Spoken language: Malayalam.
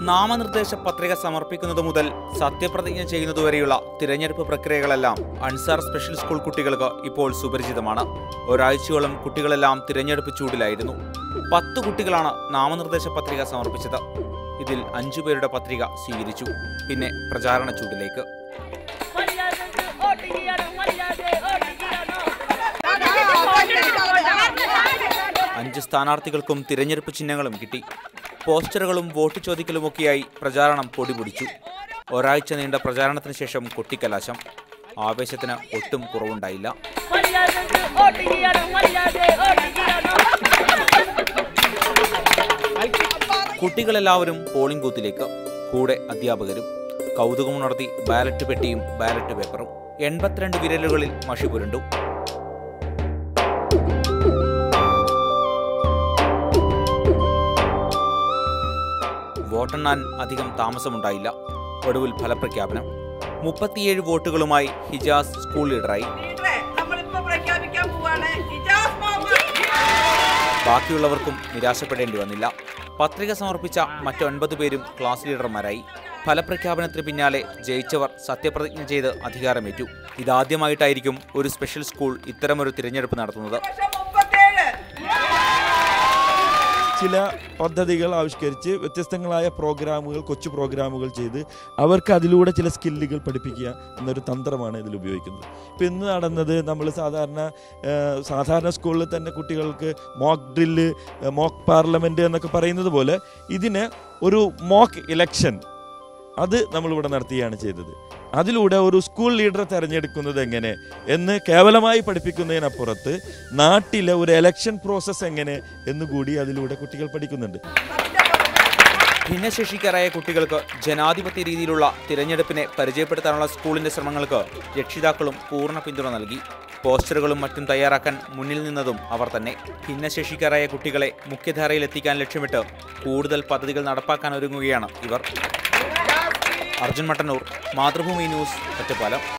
നാമനിർദ്ദേശ പത്രിക സമർപ്പിക്കുന്നത് മുതൽ സത്യപ്രതിജ്ഞ ചെയ്യുന്നതുവരെയുള്ള തിരഞ്ഞെടുപ്പ് പ്രക്രിയകളെല്ലാം അൻസാർ സ്പെഷ്യൽ സ്കൂൾ കുട്ടികൾക്ക് ഇപ്പോൾ സുപരിചിതമാണ്. ഒരാഴ്ചയോളം കുട്ടികളെല്ലാം തിരഞ്ഞെടുപ്പ് ചൂടിലായിരുന്നു. 10 കുട്ടികളാണ് നാമനിർദ്ദേശ പത്രിക സമർപ്പിച്ചത്. ഇതിൽ 5 പേരുടെ പത്രിക സ്വീകരിച്ചു. പിന്നെ പ്രചാരണ ചൂടിലേക്ക്. 5 സ്ഥാനാർത്ഥികൾക്കും തിരഞ്ഞെടുപ്പ് ചിഹ്നങ്ങളും കിട്ടി. പോസ്റ്ററുകളും വോട്ട് ചോദിക്കലുമൊക്കെയായി പ്രചാരണം പൊടിപൊടിച്ചു. ഒരാഴ്ച നീണ്ട പ്രചാരണത്തിന് ശേഷം കൊട്ടിക്കലാശം. ആവേശത്തിന് ഒട്ടും കുറവുണ്ടായില്ല. കുട്ടികളെല്ലാവരും പോളിംഗ് ബൂത്തിലേക്ക്, കൂടെ അധ്യാപകരും. കൗതുകമുണർത്തി ബാലറ്റ് പെട്ടിയും ബാലറ്റ് പേപ്പറും. 82 വിരലുകളിൽ മഷി പുരണ്ടു. വോട്ടെണ്ണാൻ അധികം താമസമുണ്ടായില്ല. ഒടുവിൽ ഫലപ്രഖ്യാപനം. 37 വോട്ടുകളുമായി ഹിജാസ് സ്കൂൾ ലീഡറായി. ബാക്കിയുള്ളവർക്കും നിരാശപ്പെടേണ്ടി വന്നില്ല. പത്രിക സമർപ്പിച്ച മറ്റ് 9 പേരും ക്ലാസ് ലീഡർമാരായി. ഫലപ്രഖ്യാപനത്തിന് പിന്നാലെ ജയിച്ചവർ സത്യപ്രതിജ്ഞ ചെയ്ത് അധികാരമേറ്റു. ഇതാദ്യമായിട്ടായിരിക്കും ഒരു സ്പെഷ്യൽ സ്കൂൾ ഇത്തരമൊരു തിരഞ്ഞെടുപ്പ് നടത്തുന്നത്. ചില പദ്ധതികൾ ആവിഷ്കരിച്ച് വ്യത്യസ്തങ്ങളായ പ്രോഗ്രാമുകൾ, കൊച്ചു പ്രോഗ്രാമുകൾ ചെയ്ത് അവർക്ക് അതിലൂടെ ചില സ്കില്ലുകൾ പഠിപ്പിക്കുക എന്നൊരു തന്ത്രമാണ് ഇതിൽ ഉപയോഗിക്കുന്നത്. ഇപ്പം ഇന്ന് നടന്നത് നമ്മൾ സാധാരണ സ്കൂളിൽ തന്നെ കുട്ടികൾക്ക് മോക്ക് ഡ്രില്ല്, മോക്ക് പാർലമെൻറ്റ് എന്നൊക്കെ പറയുന്നത് പോലെ ഇതിന് ഒരു മോക്ക് ഇലക്ഷൻ അത് നമ്മളിവിടെ നടത്തുകയാണ് ചെയ്തത്. അതിലൂടെ ഒരു സ്കൂൾ ലീഡറെ തിരഞ്ഞെടുക്കുന്നത് എങ്ങനെ എന്ന് കേവലമായി പഠിപ്പിക്കുന്നതിനപ്പുറത്ത് നാട്ടിലെ ഒരു ഇലക്ഷൻ പ്രോസസ്സ് എങ്ങനെ എന്നുകൂടി അതിലൂടെ കുട്ടികൾ പഠിക്കുന്നുണ്ട്. ഭിന്നശേഷിക്കാരായ കുട്ടികൾക്ക് ജനാധിപത്യ രീതിയിലുള്ള തിരഞ്ഞെടുപ്പിനെ പരിചയപ്പെടുത്താനുള്ള സ്കൂളിന്റെ ശ്രമങ്ങൾക്ക് രക്ഷിതാക്കളും പൂർണ്ണ പിന്തുണ നൽകി. പോസ്റ്ററുകളും മറ്റും തയ്യാറാക്കാൻ മുന്നിൽ നിന്നതും അവർ തന്നെ. ഭിന്നശേഷിക്കാരായ കുട്ടികളെ മുഖ്യധാരയിലെത്തിക്കാൻ ലക്ഷ്യമിട്ട് കൂടുതൽ പദ്ധതികൾ നടപ്പാക്കാൻ ഒരുങ്ങുകയാണ് ഇവർ. അർജുൻ മട്ടന്നൂർ, മാതൃഭൂമി ന്യൂസ്, ഒറ്റപ്പാലം.